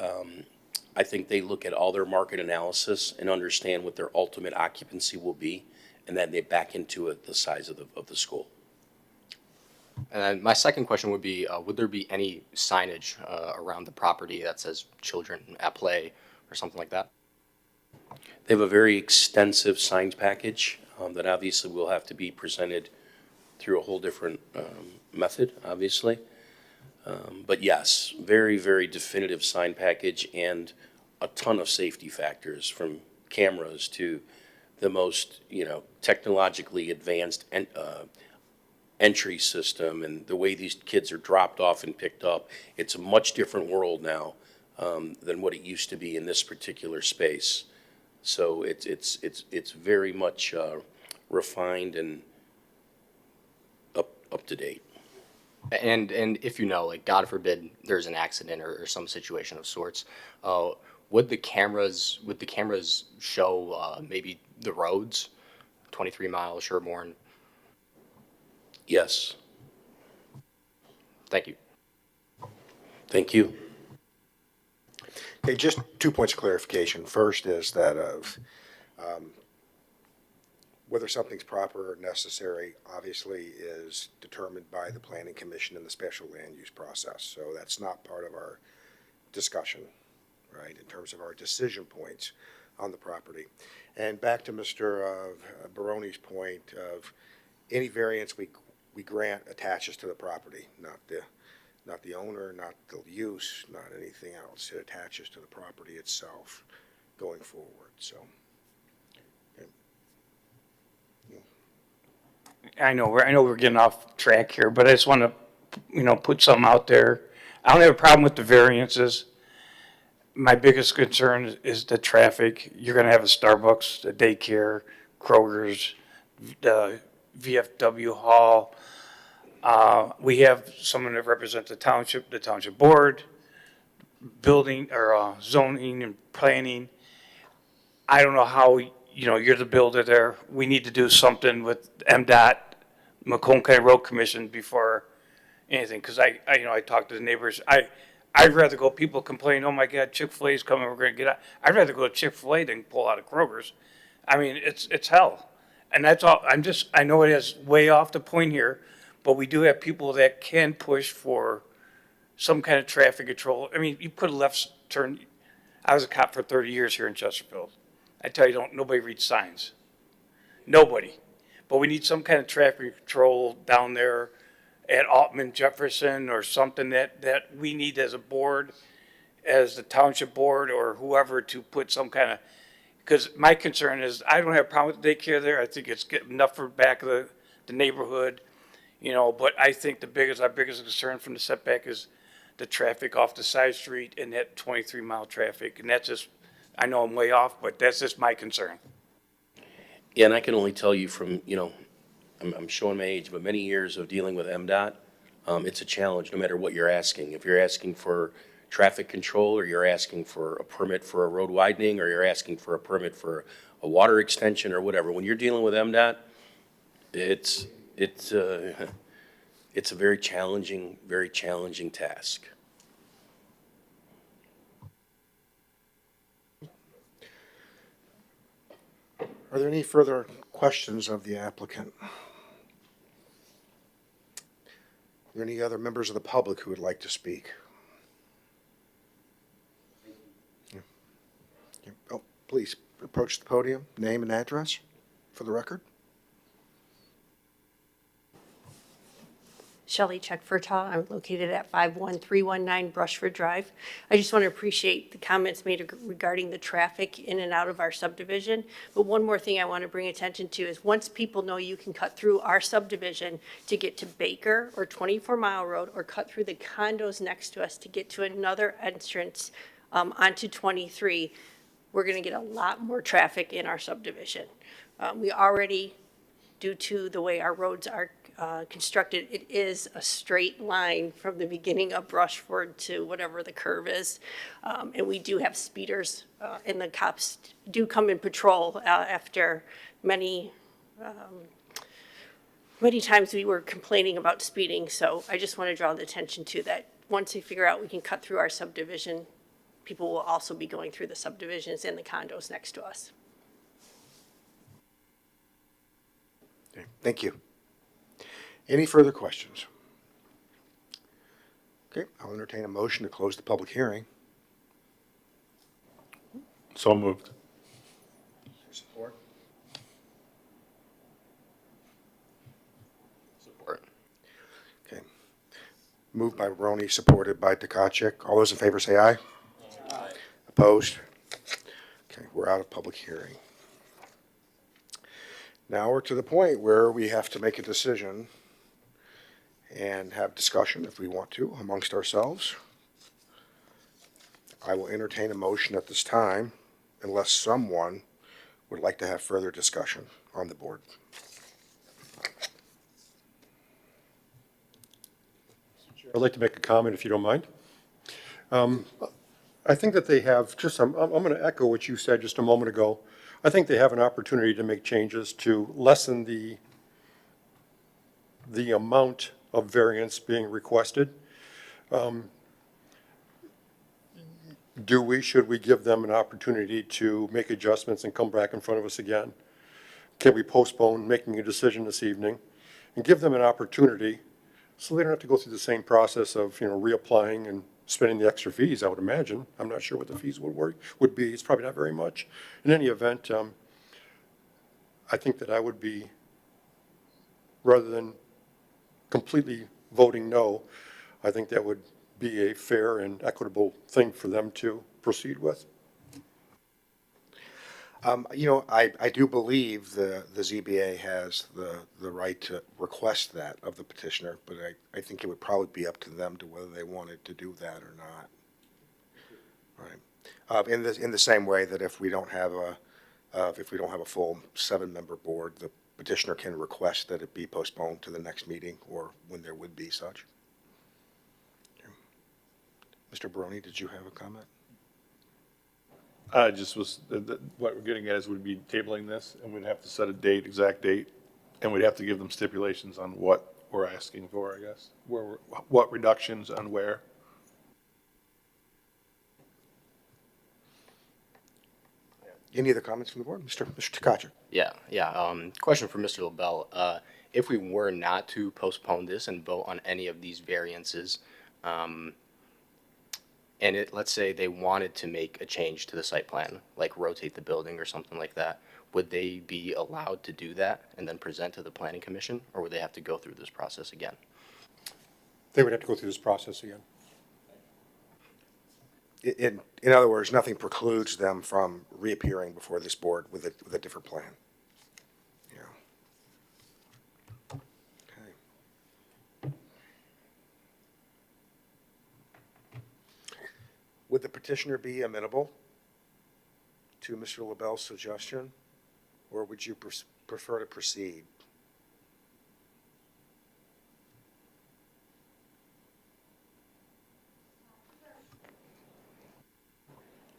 I think they look at all their market analysis and understand what their ultimate occupancy will be, and then they back into it the size of the school. And then my second question would there be any signage around the property that says children at play or something like that? They have a very extensive signs package that obviously will have to be presented through a whole different method, obviously. But yes, very, very definitive sign package and a ton of safety factors, from cameras to the most, technologically advanced entry system, and the way these kids are dropped off and picked up. It's a much different world now than what it used to be in this particular space. So it's very much refined and up to date. And if like God forbid, there's an accident or some situation of sorts, would the cameras show maybe the roads, 23 miles, Sherborne? Yes. Thank you. Thank you. Okay, just 2 points of clarification. First is that whether something's proper or necessary, obviously, is determined by the Planning Commission in the special land use process. So that's not part of our discussion, right, in terms of our decision points on the property. And back to Mr. Baroni's point of any variance we grant attaches to the property, not the owner, not the use, not anything else. It attaches to the property itself going forward, so. I know we're getting off track here, but I just want to, put something out there. I don't have a problem with the variances. My biggest concern is the traffic. You're going to have a Starbucks, a daycare, Kroger's, the VFW hall. We have someone that represents the township board, building or zoning and planning. I don't know how, you're the builder there. We need to do something with MDOT, Macomb County Road Commission before anything. Cause I talked to the neighbors. I'd rather go, people complain, oh my God, Chick-fil-A's coming, we're gonna get out. I'd rather go to Chick-fil-A than pull out of Kroger's. I mean, it's hell. And that's all, I know it is way off the point here, but we do have people that can push for some kind of traffic control. I mean, you put a left turn, I was a cop for 30 years here in Chesterfield. I tell you, nobody reads signs. Nobody. But we need some kind of traffic control down there at Altman Jefferson or something that we need as a board, as the township board or whoever, to put some kind of, because my concern is I don't have a problem with daycare there. I think it's good enough for back of the neighborhood, but I think our biggest concern from the setback is the traffic off the side street and that 23-mile traffic. And that's just, I know I'm way off, but that's just my concern. Yeah, and I can only tell you from, I'm showing my age, but many years of dealing with MDOT, it's a challenge no matter what you're asking. If you're asking for traffic control, or you're asking for a permit for a road widening, or you're asking for a permit for a water extension or whatever, when you're dealing with MDOT, it's a very challenging task. Are there any further questions of the applicant? Are there any other members of the public who would like to speak? Yeah. Yeah. Oh, please approach the podium, name and address for the record. Shelley Chesterfield. I'm located at 51319 Brushford Drive. I just want to appreciate the comments made regarding the traffic in and out of our subdivision. But one more thing I want to bring attention to is once people know you can cut through our subdivision to get to Baker or 24 Mile Road, or cut through the condos next to us to get to another entrance onto 23, we're going to get a lot more traffic in our subdivision. We already, due to the way our roads are constructed, it is a straight line from the beginning of Brushford to whatever the curve is. And we do have speeders, and the cops do come and patrol after many times we were complaining about speeding. So I just want to draw the attention to that. Once we figure out we can cut through our subdivision, people will also be going through the subdivisions and the condos next to us. Okay, thank you. Any further questions? Okay, I'll entertain a motion to close the public hearing. So moved. Support. Support. Okay. Moved by Roney, supported by Tkachuk. All those in favor say aye. Aye. Opposed? Okay, we're out of public hearing. Now we're to the point where we have to make a decision and have discussion, if we want to, amongst ourselves. I will entertain a motion at this time unless someone would like to have further discussion on the board. I'd like to make a comment, if you don't mind. I think that they have, I'm going to echo what you said just a moment ago. I think they have an opportunity to make changes to lessen the amount of variance being requested. Should we give them an opportunity to make adjustments and come back in front of us again? Can we postpone making a decision this evening and give them an opportunity so they don't have to go through the same process of, reapplying and spending the extra fees, I would imagine. I'm not sure what the fees would be. It's probably not very much. In any event, I think that I would be, rather than completely voting no, I think that would be a fair and equitable thing for them to proceed with. I do believe the ZBA has the right to request that of the petitioner, but I think it would probably be up to them to whether they wanted to do that or not. Right. In the same way that if we don't have a full 7-member board, the petitioner can request that it be postponed to the next meeting or when there would be such. Mr. Barone, did you have a comment? I just was, what we're getting at is we'd be tabling this, and we'd have to set a date, exact date, and we'd have to give them stipulations on what we're asking for, I guess. What reductions on where. Any other comments from the board? Mr. Tkachuk? Yeah. Question for Mr. LaBelle. If we were not to postpone this and vote on any of these variances, and let's say they wanted to make a change to the site plan, like rotate the building or something like that, would they be allowed to do that and then present to the planning commission, or would they have to go through this process again? They would have to go through this process again. In other words, nothing precludes them from reappearing before this board with a different plan. Yeah. Okay. Would the petitioner be amenable to Mr. LaBelle's suggestion, or would you prefer to proceed?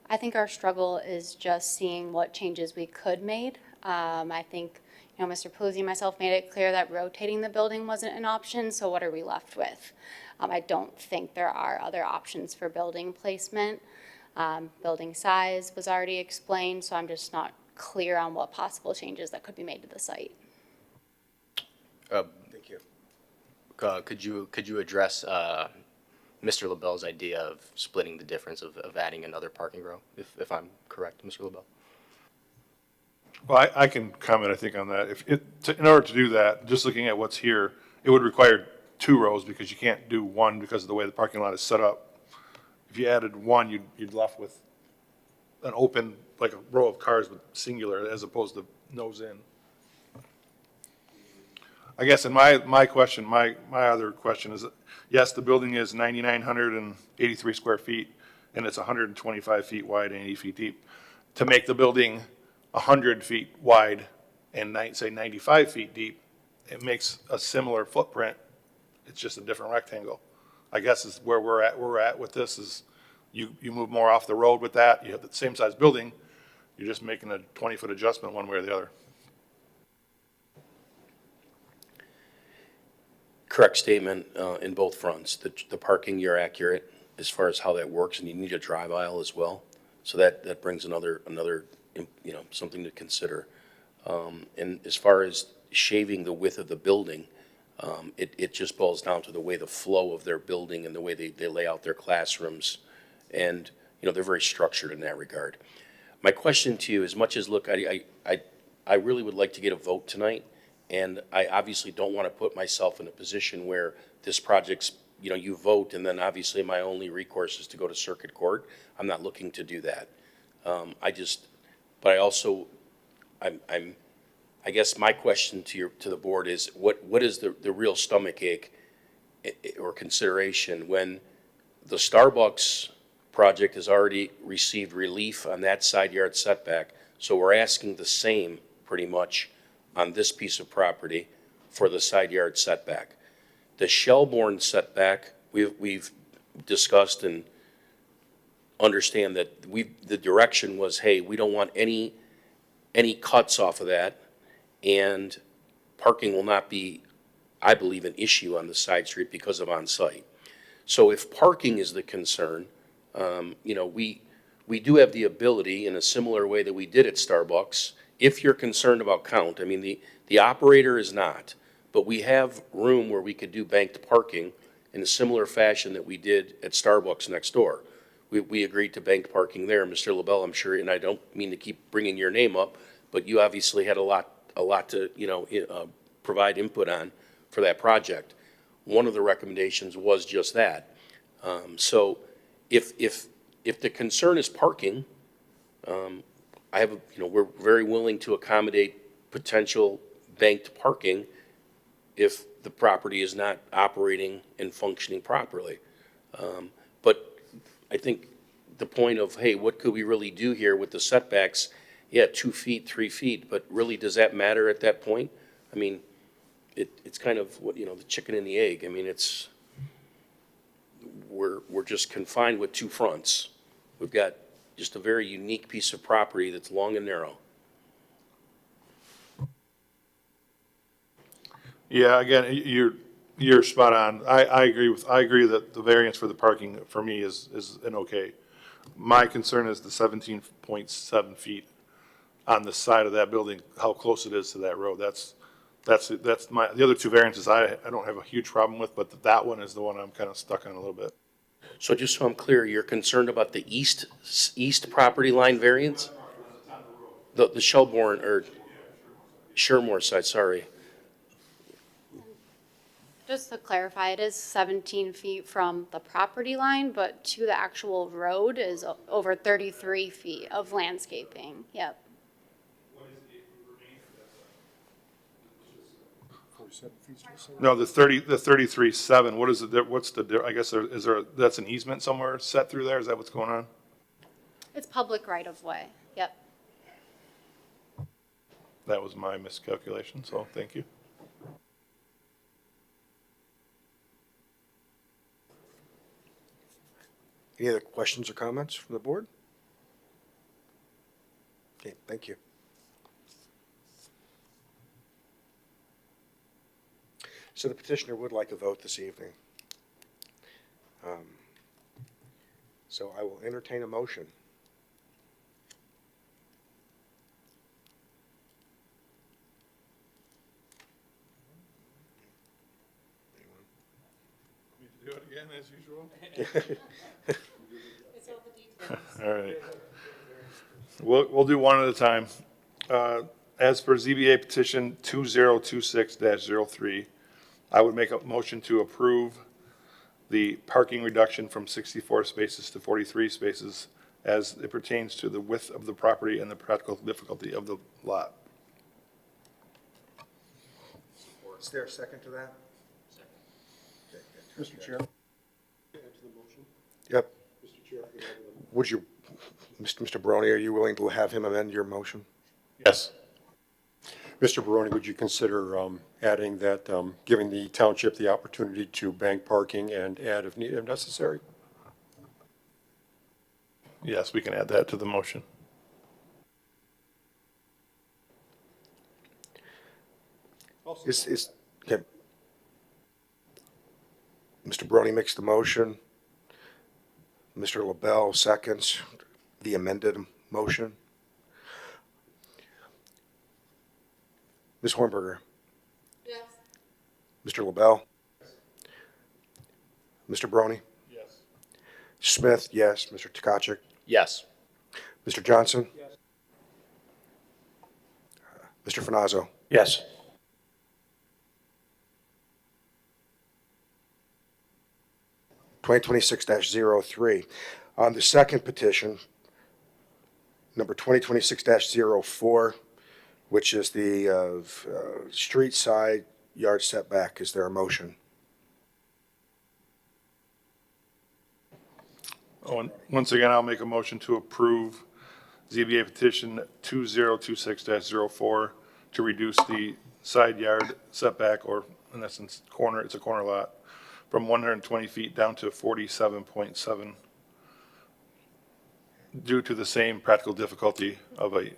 I think our struggle is just seeing what changes we could make. I think, Mr. Paluzzi and myself made it clear that rotating the building wasn't an option, so what are we left with? I don't think there are other options for building placement. Building size was already explained, so I'm just not clear on what possible changes that could be made to the site. Thank you. Could you address Mr. LaBelle's idea of splitting the difference of adding another parking row, if I'm correct, Mr. LaBelle? Well, I can comment, I think, on that. In order to do that, just looking at what's here, it would require 2 rows because you can't do 1 because of the way the parking lot is set up. If you added 1, you'd left with an open, like a row of cars with singular as opposed to nose in. I guess, and my question, my other question is, yes, the building is 9,983 square feet, and it's 125 feet wide and 80 feet deep. To make the building 100 feet wide and say 95 feet deep, it makes a similar footprint. It's just a different rectangle. I guess is where we're at with this is you move more off the road with that. You have the same size building. You're just making a 20-foot adjustment one way or the other. Correct statement in both fronts. The parking, you're accurate as far as how that works, and you need a drive aisle as well. So that brings another, something to consider. And as far as shaving the width of the building, it just boils down to the way the flow of their building and the way they lay out their classrooms. And, they're very structured in that regard. My question to you, as much as, look, I really would like to get a vote tonight. And I obviously don't want to put myself in a position where this project's, you vote and then obviously my only recourse is to go to circuit court. I'm not looking to do that. But I also, I guess my question to the board is what is the real stomach ache or consideration when the Starbucks project has already received relief on that side yard setback? So we're asking the same pretty much on this piece of property for the side yard setback. The Shelbourne setback, we've discussed and understand that the direction was, hey, we don't want any cuts off of that, and parking will not be, I believe, an issue on the side street because of on-site. So if parking is the concern, we do have the ability in a similar way that we did at Starbucks. If you're concerned about count, I mean, the operator is not, but we have room where we could do banked parking in a similar fashion that we did at Starbucks next door. We agreed to banked parking there. Mr. LaBelle, I'm sure, and I don't mean to keep bringing your name up, but you obviously had a lot to, provide input on for that project. One of the recommendations was just that. So if the concern is parking, we're very willing to accommodate potential banked parking if the property is not operating and functioning properly. But I think the point of, hey, what could we really do here with the setbacks? Yeah, 2 feet, 3 feet, but really, does that matter at that point? I mean, it's kind of what, the chicken and the egg. I mean, we're just confined with 2 fronts. We've got just a very unique piece of property that's long and narrow. Yeah, again, you're spot on. I agree that the variance for the parking for me is an okay. My concern is the 17.7 feet on the side of that building, how close it is to that road. That's the other 2 variances I don't have a huge problem with, but that one is the one I'm kind of stuck on a little bit. So just so I'm clear, you're concerned about the east property line variance? The Shelbourne or Shermore side, sorry. Just to clarify, it is 17 feet from the property line, but to the actual road is over 33 feet of landscaping. Yep. No, the 33.7, what is it, what's the, I guess that's an easement somewhere set through there? Is that what's going on? It's public right of way. Yep. That was my miscalculation, so thank you. Any other questions or comments from the board? Okay, thank you. So the petitioner would like a vote this evening. So I will entertain a motion. Do it again as usual? All right. We'll do one at a time. As per ZBA petition 2026-03, I would make a motion to approve the parking reduction from 64 spaces to 43 spaces as it pertains to the width of the property and the practical difficulty of the lot. Is there a second to that? Mr. Chair? Add to the motion? Yep. Mr. Chair, could I have a- Would you, Mr. Barone, are you willing to have him amend your motion? Yes. Mr. Barone, would you consider adding that, giving the township the opportunity to bank parking and add if needed, if necessary? Yes, we can add that to the motion. Okay. Mr. Barone makes the motion. Mr. LaBelle seconds the amended motion. Ms. Hornberger? Yes. Mr. LaBelle? Mr. Barone? Yes. Smith, yes. Mr. Tkachuk? Yes. Mr. Johnson? Yes. Mr. Finazzo? Yes. Twenty 2026-03. On the second petition, number 2026-04, which is the street side yard setback, is there a motion? Oh, and once again, I'll make a motion to approve ZBA petition 2026-04 to reduce the side yard setback, or in essence, corner, it's a corner lot, from 120 feet down to 47.7 due to the same practical difficulty of a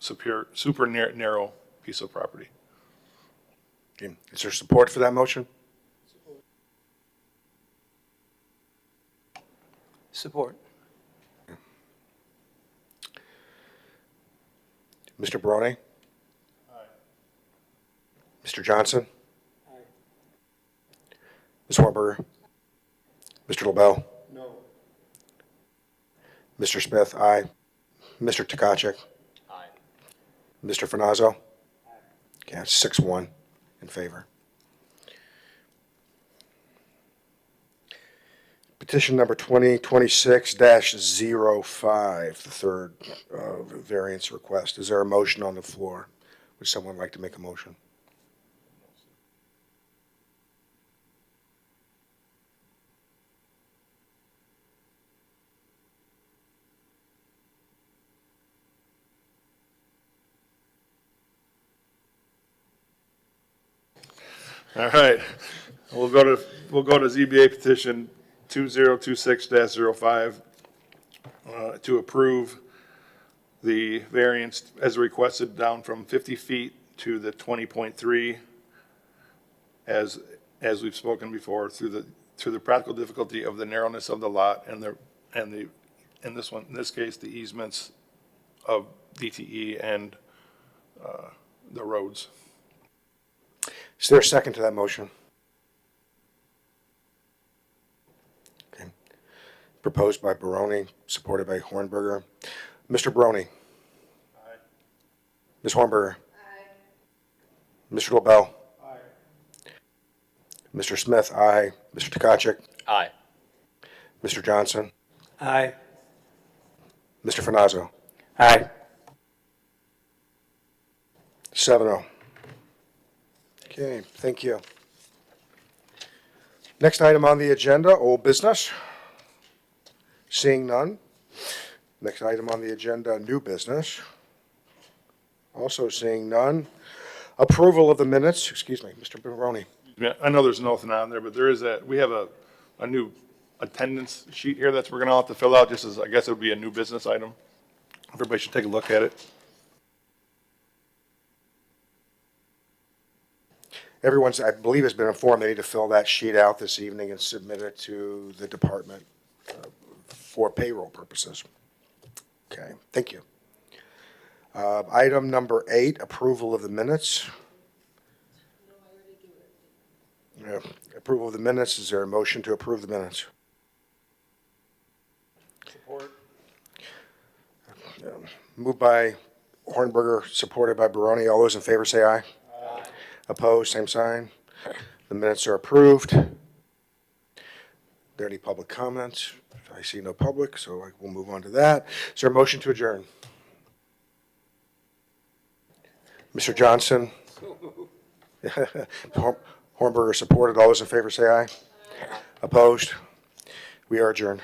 super narrow piece of property. Okay. Is there support for that motion? Support. Mr. Barone? Mr. Johnson? Ms. Hornberger? Mr. LaBelle? No. Mr. Smith, aye. Mr. Tkachuk? Aye. Mr. Finazzo? Okay, it's 6-1 in favor. Petition number 2026-05, the third variance request. Is there a motion on the floor? Would someone like to make a motion? All right, we'll go to ZBA petition 2026-05 to approve the variance as requested down from 50 feet to the 20.3 as we've spoken before through the practical difficulty of the narrowness of the lot and in this case, the easements of DTE and the roads. Is there a second to that motion? Okay. Proposed by Barone, supported by Hornberger. Mr. Barone? Aye. Ms. Hornberger? Aye. Mr. LaBelle? Aye. Mr. Smith, aye. Mr. Tkachuk? Aye. Mr. Johnson? Aye. Mr. Finazzo? Aye. 7-0. Okay, thank you. Next item on the agenda, old business. Seeing none. Next item on the agenda, new business. Also seeing none. Approval of the minutes, excuse me, Mr. Barone. Yeah, I know there's nothing on there, but we have a new attendance sheet here that we're gonna have to fill out, just as, I guess it would be a new business item. Everybody should take a look at it. Everyone's, I believe, has been informed they need to fill that sheet out this evening and submit it to the department for payroll purposes. Okay, thank you. Item number 8, approval of the minutes. Approval of the minutes, is there a motion to approve the minutes? Support. Moved by Hornberger, supported by Barone. All those in favor say aye. Aye. Opposed, same sign. The minutes are approved. Are there any public comments? I see no public, so we'll move on to that. Is there a motion to adjourn? Mr. Johnson? Hornberger supported. All those in favor say aye. Opposed? We are adjourned.